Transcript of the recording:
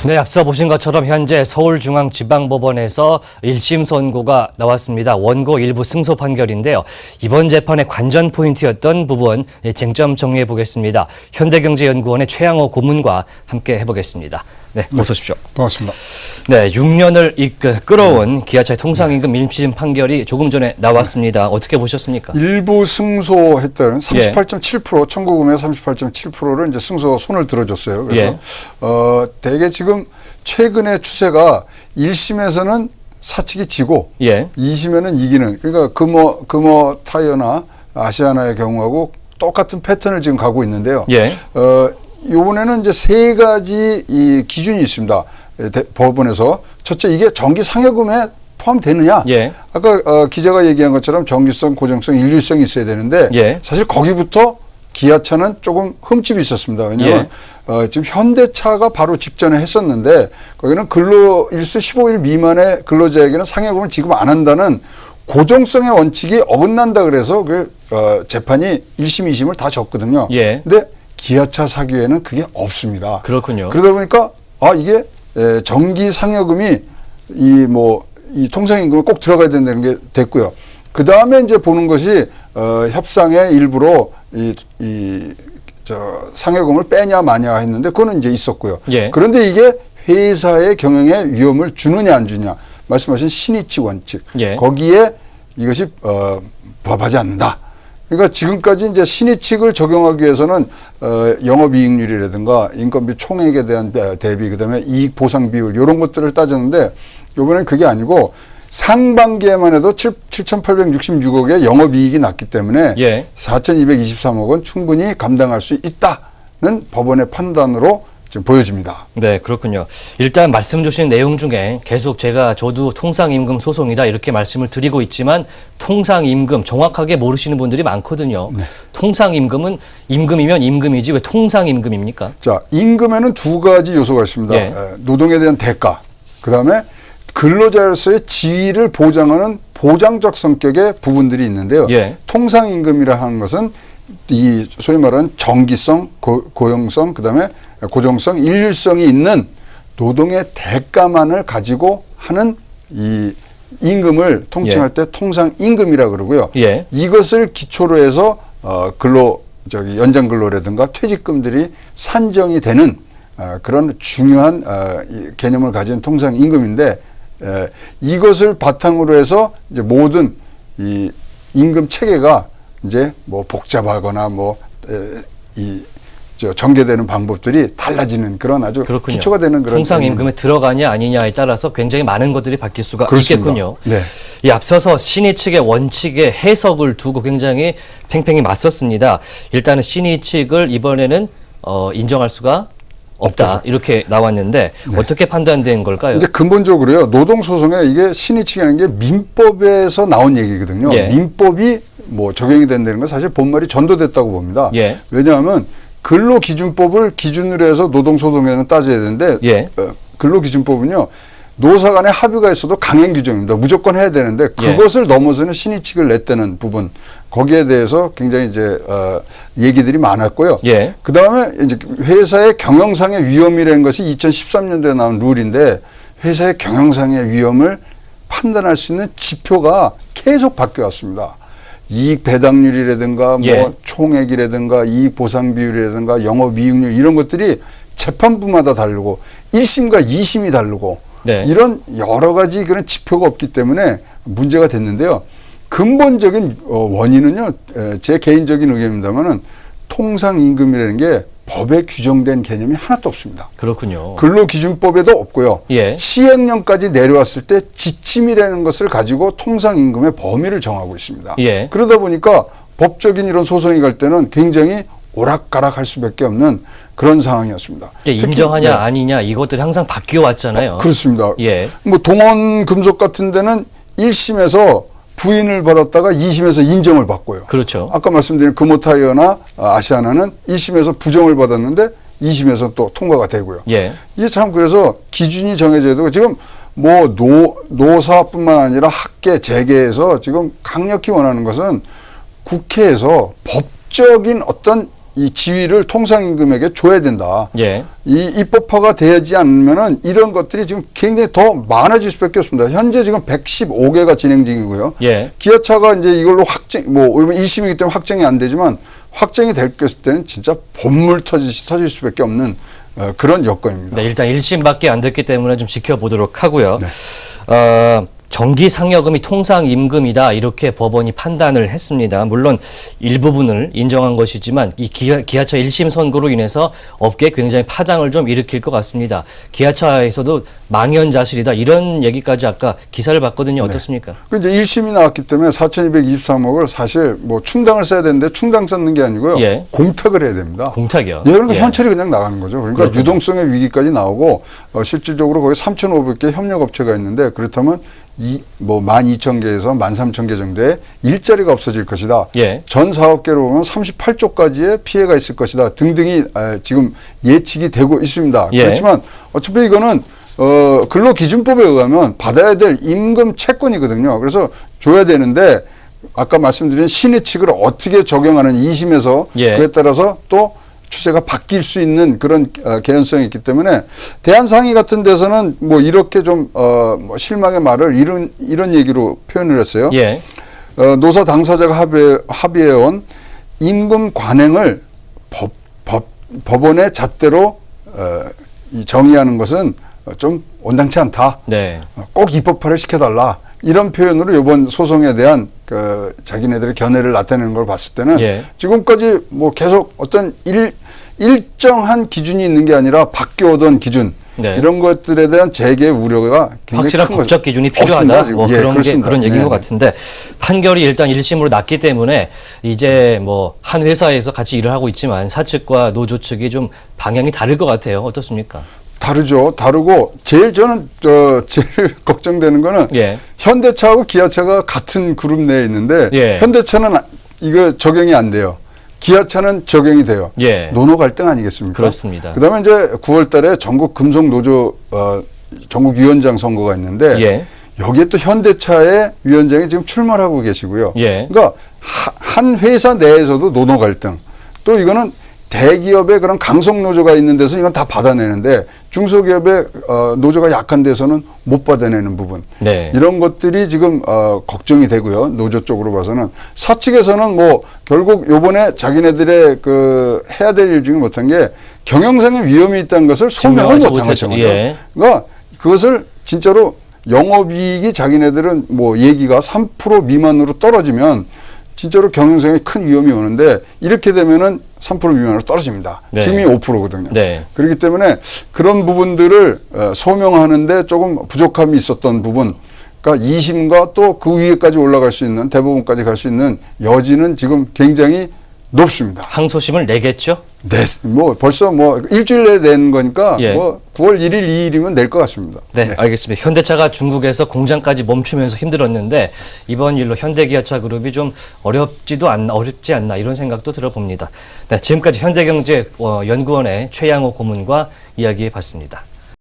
네, 앞서 보신 것처럼 현재 서울중앙지방법원에서 1심 선고가 나왔습니다. 원고 일부 승소 판결인데요. 이번 재판의 관전 포인트였던 부분 쟁점 정리해 보겠습니다. 현대경제연구원의 최양호 고문과 함께 해보겠습니다. 네, 어서 오십시오. 반갑습니다. 네, 6년을 끌어온 기아차의 통상임금 1심 판결이 조금 전에 나왔습니다. 어떻게 보셨습니까? 일부 승소했던 38.7%, 청구금의 38.7%를 이제 승소 손을 들어줬어요. 그래서 대개 지금 최근의 추세가 1심에서는 사측이 지고 2심에는 이기는, 그러니까 금호 타이어나 아시아나의 경우하고 똑같은 패턴을 지금 가고 있는데요. 이번에는 이제 세 가지 이 기준이 있습니다. 법원에서. 첫째, 이게 정기 상여금에 포함되느냐. 아까 기자가 얘기한 것처럼 정기성, 고정성, 일률성이 있어야 되는데 사실 거기부터 기아차는 조금 흠집이 있었습니다. 왜냐하면 지금 현대차가 바로 직전에 했었는데 거기는 근로일수 15일 미만의 근로자에게는 상여금을 지급 안 한다는 고정성의 원칙이 어긋난다 그래서 재판이 1심, 2심을 다 졌거든요. 근데 기아차 사규에는 그게 없습니다. 그렇군요. 그러다 보니까 이게 정기 상여금이 이 통상임금에 꼭 들어가야 된다는 게 됐고요. 그 다음에 이제 보는 것이 협상의 일부로 상여금을 빼냐 마냐 했는데 그거는 이제 있었고요. 그런데 이게 회사의 경영에 위험을 주느냐 안 주느냐 말씀하신 신의칙 원칙 거기에 이것이 부합하지 않는다. 그러니까 지금까지 이제 신의칙을 적용하기 위해서는 영업이익률이라든가 인건비 총액에 대한 대비, 그다음에 이익 보상 비율 이런 것들을 따졌는데 이번엔 그게 아니고 상반기에만 해도 7,866억의 영업이익이 났기 때문에 4,223억 원 충분히 감당할 수 있다는 법원의 판단으로 지금 보여집니다. 네, 그렇군요. 일단 말씀 주신 내용 중에 계속 저도 통상임금 소송이다 이렇게 말씀을 드리고 있지만 통상임금 정확하게 모르시는 분들이 많거든요. 통상임금은 임금이면 임금이지 왜 통상임금입니까? 자, 임금에는 두 가지 요소가 있습니다. 노동에 대한 대가, 그다음에 근로자로서의 지위를 보장하는 보장적 성격의 부분들이 있는데요. 통상임금이라 하는 것은 이 소위 말하는 정기성, 고용성, 그다음에 고정성, 일률성이 있는 노동의 대가만을 가지고 하는 이 임금을 통칭할 때 통상임금이라 그러고요. 이것을 기초로 해서 연장 근로라든가 퇴직금들이 산정이 되는 그런 중요한 개념을 가진 통상임금인데 이것을 바탕으로 해서 이제 모든 이 임금 체계가 이제 복잡하거나 전개되는 방법들이 달라지는 그런 아주 기초가 되는 그런 통상임금에 들어가냐 아니냐에 따라서 굉장히 많은 것들이 바뀔 수가 있겠군요. 이 앞서서 신의 측의 원칙의 해석을 두고 굉장히 팽팽히 맞섰습니다. 일단은 신의 측을 이번에는 인정할 수가 없다 이렇게 나왔는데 어떻게 판단된 걸까요? 이제 근본적으로요, 노동소송에 이게 신의 측이라는 게 민법에서 나온 얘기거든요. 민법이 적용이 된다는 건 사실 본말이 전도됐다고 봅니다. 왜냐하면 근로기준법을 기준으로 해서 노동소송에는 따져야 되는데 근로기준법은요, 노사 간에 합의가 있어도 강행 규정입니다. 무조건 해야 되는데 그것을 넘어서는 신의칙을 냈다는 부분, 거기에 대해서 굉장히 이제 얘기들이 많았고요. 그 다음에 이제 회사의 경영상의 위험이라는 것이 2013년도에 나온 룰인데 회사의 경영상의 위험을 판단할 수 있는 지표가 계속 바뀌어 왔습니다. 이익 배당률이라든가 총액이라든가 이익 보상 비율이라든가 영업이익률 이런 것들이 재판부마다 다르고 1심과 2심이 다르고 이런 여러 가지 그런 지표가 없기 때문에 문제가 됐는데요. 근본적인 원인은요, 제 개인적인 의견입니다만은 통상임금이라는 게 법에 규정된 개념이 하나도 없습니다. 그렇군요. 근로기준법에도 없고요. 시행령까지 내려왔을 때 지침이라는 것을 가지고 통상임금의 범위를 정하고 있습니다. 그러다 보니까 법적인 이런 소송이 갈 때는 굉장히 오락가락할 수밖에 없는 그런 상황이었습니다. 인정하냐 아니냐 이것들이 항상 바뀌어 왔잖아요. 그렇습니다. 동원 금속 같은 데는 1심에서 부인을 받았다가 2심에서 인정을 받고요. 아까 말씀드린 금호 타이어나 아시아나는 1심에서 부정을 받았는데 2심에서 또 통과가 되고요. 이게 참 그래서 기준이 정해져야 되고 지금 노사뿐만 아니라 학계, 재계에서 지금 강력히 원하는 것은 국회에서 법적인 어떤 이 지위를 통상임금에게 줘야 된다. 예. 이 입법화가 되지 않으면은 이런 것들이 지금 굉장히 더 많아질 수밖에 없습니다. 현재 지금 115개가 진행 중이고요. 예. 기아차가 이제 이걸로 뭐 1심이기 때문에 확정이 안 되지만 확정이 될 때는 진짜 본물 터질 수밖에 없는 그런 여건입니다. 네, 일단 1심밖에 안 됐기 때문에 좀 지켜보도록 하고요. 네. 정기 상여금이 통상임금이다 이렇게 법원이 판단을 했습니다. 물론 일부분을 인정한 것이지만 이 기아차 1심 선고로 인해서 업계에 굉장히 파장을 좀 일으킬 것 같습니다. 기아차에서도 망연자실이다 이런 얘기까지 아까 기사를 봤거든요. 어떻습니까? 네. 그 이제 1심이 나왔기 때문에 4,223억을 사실 뭐 충당을 써야 되는데 충당 썼는 게 아니고요. 예. 공탁을 해야 됩니다. 공탁이요? 예, 그러니까 현찰이 그냥 나가는 거죠. 그러니까 그렇군요. 유동성의 위기까지 나오고 실질적으로 거의 3,500개 협력업체가 있는데 그렇다면 뭐 12,000개에서 13,000개 정도의 일자리가 없어질 것이다. 예. 전 사업계로 보면 38조까지의 피해가 있을 것이다. 등등이 지금 예측이 되고 있습니다. 예. 그렇지만 어차피 이거는 근로기준법에 의하면 받아야 될 임금 채권이거든요. 그래서 줘야 되는데 아까 말씀드린 신의칙을 어떻게 적용하는 2심에서 예. 그에 따라서 또 추세가 바뀔 수 있는 그런 개연성이 있기 때문에 대한상의 같은 데서는 뭐 이렇게 좀 뭐 실망의 말을 이런 얘기로 표현을 했어요. 예. 노사 당사자가 합의해온 임금 관행을 법원의 잣대로 이 정의하는 것은 좀 온당치 않다. 네. 꼭 입법화를 시켜달라. 이런 표현으로 이번 소송에 대한 자기네들의 견해를 나타내는 걸 봤을 때는 예. 지금까지 뭐 계속 어떤 일정한 기준이 있는 게 아니라 바뀌어오던 기준 네. 이런 것들에 대한 재개 우려가 굉장히 확실한 큰 법적 기준이 필요하다. 뭐 예, 그런 얘기인 것 같은데 판결이 일단 1심으로 났기 때문에 이제 뭐 한 회사에서 같이 일을 하고 있지만 사측과 노조 측이 좀 방향이 다를 것 같아요. 어떻습니까? 다르죠. 다르고 저는 제일 걱정되는 거는 예. 현대차하고 기아차가 같은 그룹 내에 있는데 예. 현대차는 이거 적용이 안 돼요. 기아차는 적용이 돼요. 예. 노노 갈등 아니겠습니까? 그렇습니다. 그다음에 이제 9월 달에 전국 금속 노조 전국 위원장 선거가 있는데 예. 여기에 또 현대차의 위원장이 지금 출마를 하고 계시고요. 예. 그러니까 한 회사 내에서도 노노 갈등. 또 이거는 대기업의 그런 강성 노조가 있는 데서 이건 다 받아내는데 중소기업의 노조가 약한 데서는 못 받아내는 부분. 네. 이런 것들이 지금 걱정이 되고요. 노조 쪽으로 봐서는 사측에서는 뭐 결국 요번에 자기네들의 해야 될 일 중에 못한 게 경영상의 위험이 있다는 것을 소명을 못한 거죠. 예. 그러니까 그것을 진짜로 영업이익이 자기네들은 뭐 얘기가 3% 미만으로 떨어지면 진짜로 경영상에 큰 위험이 오는데 이렇게 되면은 3% 미만으로 떨어집니다. 네. 지금이 5%거든요. 네. 그렇기 때문에 그런 부분들을 소명하는데 조금 부족함이 있었던 부분, 그러니까 2심과 또 그 위에까지 올라갈 수 있는 대법원까지 갈 수 있는 여지는 지금 굉장히 높습니다. 항소심을 내겠죠? 네, 뭐 벌써 뭐 일주일 내에 낸 거니까 예. 뭐 9월 1일, 2일이면 낼 것 같습니다. 네, 알겠습니다. 현대차가 중국에서 공장까지 멈추면서 힘들었는데 이번 일로 현대기아차 그룹이 좀 어렵지 않나 이런 생각도 들어봅니다. 네, 지금까지 현대경제연구원의 최양호 고문과 이야기해봤습니다.